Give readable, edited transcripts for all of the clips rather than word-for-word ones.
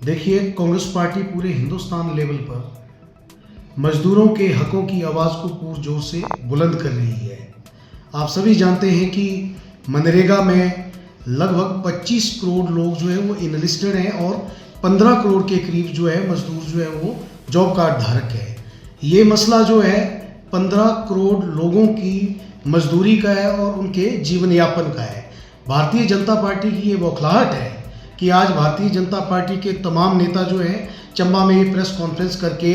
देखिए, कांग्रेस पार्टी पूरे हिंदुस्तान लेवल पर मजदूरों के हकों की आवाज़ को पुरजोर से बुलंद कर रही है। आप सभी जानते हैं कि मनरेगा में लगभग 25 करोड़ लोग जो है वो इनलिस्टेड हैं और 15 करोड़ के करीब जो है मजदूर जो है वो जॉब कार्ड धारक है। ये मसला जो है 15 करोड़ लोगों की मजदूरी का है और उनके जीवन यापन का है। भारतीय जनता पार्टी की ये बौखलाहट है कि आज भारतीय जनता पार्टी के तमाम नेता जो हैं चंबा में ये प्रेस कॉन्फ्रेंस करके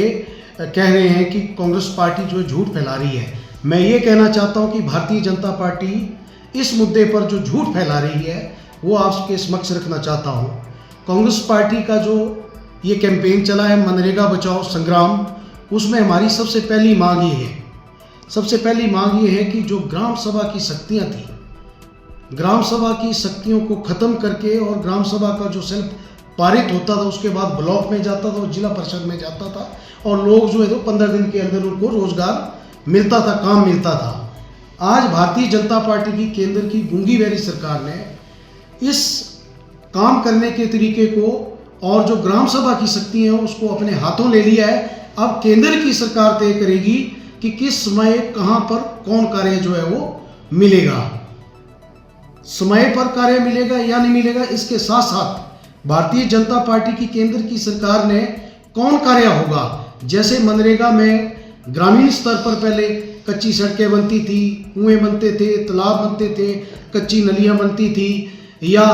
कह रहे हैं कि कांग्रेस पार्टी जो है झूठ फैला रही है। मैं ये कहना चाहता हूँ कि भारतीय जनता पार्टी इस मुद्दे पर जो झूठ फैला रही है वो आपके समक्ष रखना चाहता हूँ। कांग्रेस पार्टी का जो ये कैंपेन चला है मनरेगा बचाओ संग्राम, उसमें हमारी सबसे पहली मांग ये है कि जो ग्राम सभा की शक्तियाँ थी, ग्राम सभा की शक्तियों को ख़त्म करके और ग्राम सभा का जो सेल्फ पारित होता था उसके बाद ब्लॉक में जाता था और जिला परिषद में जाता था और लोग जो है तो 15 दिन के अंदर उनको रोजगार मिलता था, काम मिलता था। आज भारतीय जनता पार्टी की केंद्र की गूंगी बहरी सरकार ने इस काम करने के तरीके को और जो ग्राम सभा की शक्ति है उसको अपने हाथों ले लिया है। अब केंद्र की सरकार तय करेगी कि किस समय कहाँ पर कौन कार्य जो है वो मिलेगा, समय पर कार्य मिलेगा या नहीं मिलेगा। इसके साथ साथ भारतीय जनता पार्टी की केंद्र की सरकार ने कौन कार्य होगा, जैसे मनरेगा में ग्रामीण स्तर पर पहले कच्ची सड़कें बनती थी, कुएं बनते थे, तालाब बनते थे, कच्ची नलियां बनती थी या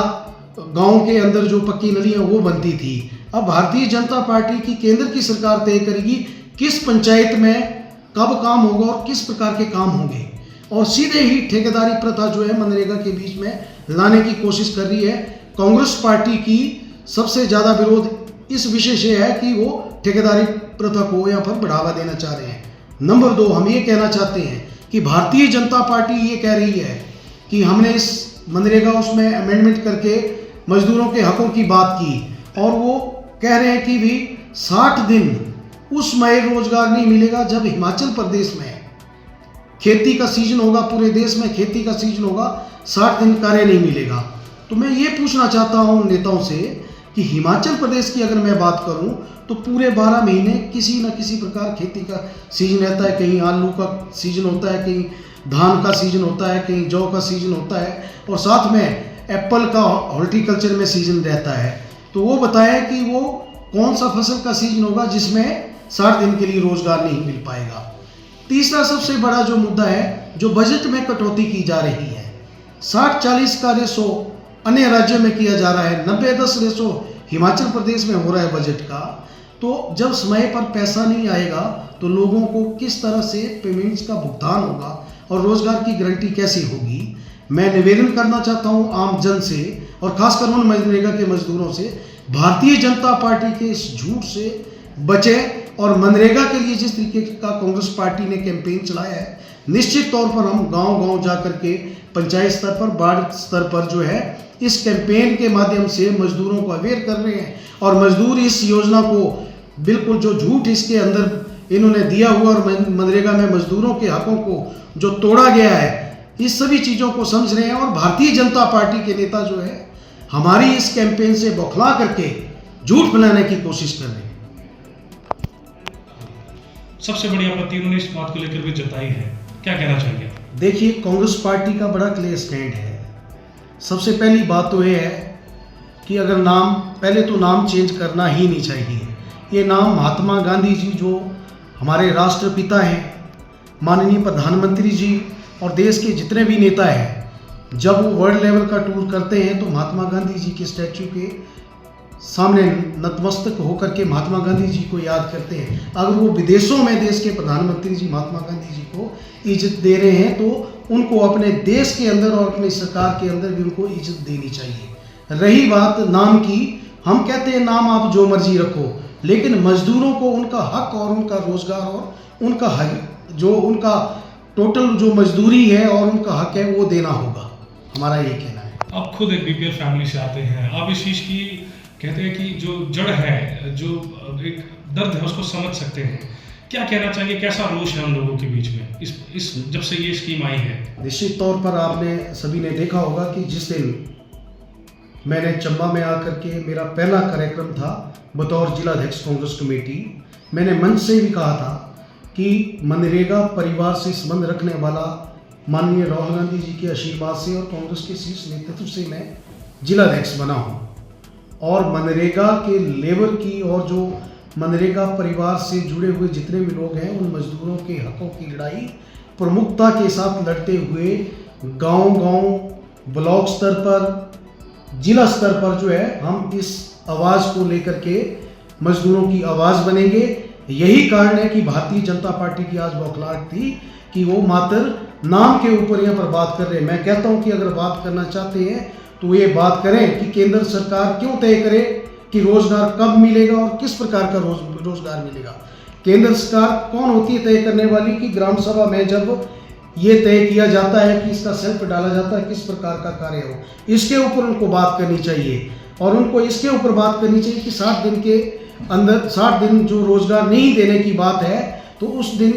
गांव के अंदर जो पक्की नलियां वो बनती थी। अब भारतीय जनता पार्टी की केंद्र की सरकार तय करेगी किस पंचायत में कब काम होगा और किस प्रकार के काम होंगे, और सीधे ही ठेकेदारी प्रथा जो है मनरेगा के बीच में लाने की कोशिश कर रही है। कांग्रेस पार्टी की सबसे ज़्यादा विरोध इस विषय से है कि वो ठेकेदारी प्रथा को यहाँ पर बढ़ावा देना चाह रहे हैं। नंबर 2, हम ये कहना चाहते हैं कि भारतीय जनता पार्टी ये कह रही है कि हमने इस मनरेगा उसमें अमेंडमेंट करके मजदूरों के हकों की बात की और वो कह रहे हैं कि भी 60 दिन उस समय रोजगार नहीं मिलेगा जब हिमाचल प्रदेश में खेती का सीजन होगा, पूरे देश में खेती का सीजन होगा, 60 दिन कार्य नहीं मिलेगा। तो मैं ये पूछना चाहता हूँ नेताओं से कि हिमाचल प्रदेश की अगर मैं बात करूँ तो पूरे 12 महीने किसी न किसी प्रकार खेती का सीजन रहता है। कहीं आलू का सीजन होता है, कहीं धान का सीजन होता है, कहीं जौ का सीजन होता है और साथ में एप्पल का हॉर्टिकल्चर में सीजन रहता है। तो वो बताएं कि वो कौन सा फसल का सीजन होगा जिसमें 60 दिन के लिए रोजगार नहीं मिल पाएगा। तीसरा सबसे बड़ा जो मुद्दा है, जो बजट में कटौती की जा रही है, 60-40 का रेशो अन्य राज्यों में किया जा रहा है, 90-10 रेशो हिमाचल प्रदेश में हो रहा है बजट का। तो जब समय पर पैसा नहीं आएगा तो लोगों को किस तरह से पेमेंट्स का भुगतान होगा और रोजगार की गारंटी कैसी होगी। मैं निवेदन करना चाहता हूं आम जन से और खासकर उन मनरेगा के मजदूरों से, भारतीय जनता पार्टी के इस झूठ से बचे और मनरेगा के लिए जिस तरीके का कांग्रेस पार्टी ने कैंपेन चलाया है, निश्चित तौर पर हम गांव-गांव जाकर के पंचायत स्तर पर, वार्ड स्तर पर जो है इस कैंपेन के माध्यम से मजदूरों को अवेयर कर रहे हैं और मजदूर इस योजना को बिल्कुल जो झूठ इसके अंदर इन्होंने दिया हुआ और मनरेगा में मजदूरों के हकों को जो तोड़ा गया है, इस सभी चीज़ों को समझ रहे हैं। और भारतीय जनता पार्टी के नेता जो है हमारी इस कैंपेन से बौखला करके झूठ फैलाने की कोशिश कर रहे हैं। सबसे बड़ी आपत्ति उन्होंने इस बात को लेकर भी जताई है, क्या कहना चाहिए? देखिए, कांग्रेस पार्टी का बड़ा क्लियर स्टैंड है। सबसे पहली बात तो ये है कि अगर पहले तो नाम चेंज करना ही नहीं चाहिए। ये नाम महात्मा गांधी जी जो हमारे राष्ट्रपिता हैं, माननीय प्रधानमंत्री जी और देश के जितने भी नेता हैं, जब वो वर्ल्ड लेवल का टूर करते हैं तो महात्मा गांधी जी के स्टैचू के सामने नतमस्तक होकर के महात्मा गांधी जी को याद करते हैं। अगर वो विदेशों में देश के प्रधानमंत्री जी महात्मा गांधी जी को इज्जत दे रहे हैं तो उनको अपने देश के अंदर और अपनी सरकार के अंदर भी उनको इज्जत देनी चाहिए। रही बात नाम की, हम कहते हैं नाम आप जो मर्जी रखो, लेकिन मजदूरों को उनका हक और उनका रोजगार और उनका हक जो उनका टोटल जो मजदूरी है और उनका हक है वो देना होगा। हमारा ये कहना है। आप खुद एक बीपीएल फैमिली से आते हैं, आप इस चीज़ की कहते हैं कि जो जड़ है, जो एक दर्द है उसको समझ सकते हैं। क्या कहना चाहिए, कैसा रोष है हम लोगों के बीच में इस जब से ये स्कीम आई है? निश्चित तौर पर आपने सभी ने देखा होगा कि जिस दिन मैंने चंबा में आकर के मेरा पहला कार्यक्रम था बतौर जिलाध्यक्ष कांग्रेस कमेटी। मैंने मंच से भी कहा था कि मनरेगा परिवार से संबंध रखने वाला माननीय राहुल गांधी जी के आशीर्वाद से और कांग्रेस के शीर्ष नेतृत्व से मैं जिलाध्यक्ष बना हूँ। और मनरेगा के लेबर की और जो मनरेगा परिवार से जुड़े हुए जितने भी लोग हैं उन मजदूरों के हकों की लड़ाई प्रमुखता के साथ लड़ते हुए गांव-गांव, ब्लॉक स्तर पर, जिला स्तर पर जो है हम इस आवाज़ को लेकर के मजदूरों की आवाज़ बनेंगे। यही कारण है कि भारतीय जनता पार्टी की आज बौखलाहट थी कि वो मात्र नाम के ऊपर यहाँ पर बात कर रहे हैं। मैं कहता हूँ कि अगर बात करना चाहते हैं तो ये बात करें कि केंद्र सरकार क्यों तय करे कि रोजगार कब मिलेगा और किस प्रकार का रोजगार मिलेगा। केंद्र सरकार कौन होती है तय करने वाली कि ग्राम सभा में जब ये तय किया जाता है कि इसका सेल्फ डाला जाता है किस प्रकार का कार्य हो, इसके ऊपर उनको बात करनी चाहिए। और उनको इसके ऊपर बात करनी चाहिए कि 60 दिन के अंदर 60 दिन जो रोजगार नहीं देने की बात है तो उस दिन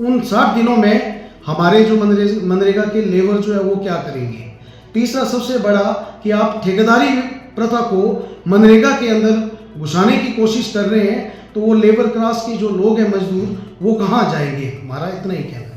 उन 60 दिनों में हमारे जो मनरेगा के लेबर जो है वो क्या करेंगे। तीसरा सबसे बड़ा कि आप ठेकेदारी प्रथा को मनरेगा के अंदर घुसाने की कोशिश कर रहे हैं तो वो लेबर क्लास के जो लोग हैं मजदूर वो कहाँ जाएंगे। हमारा इतना ही कहना है।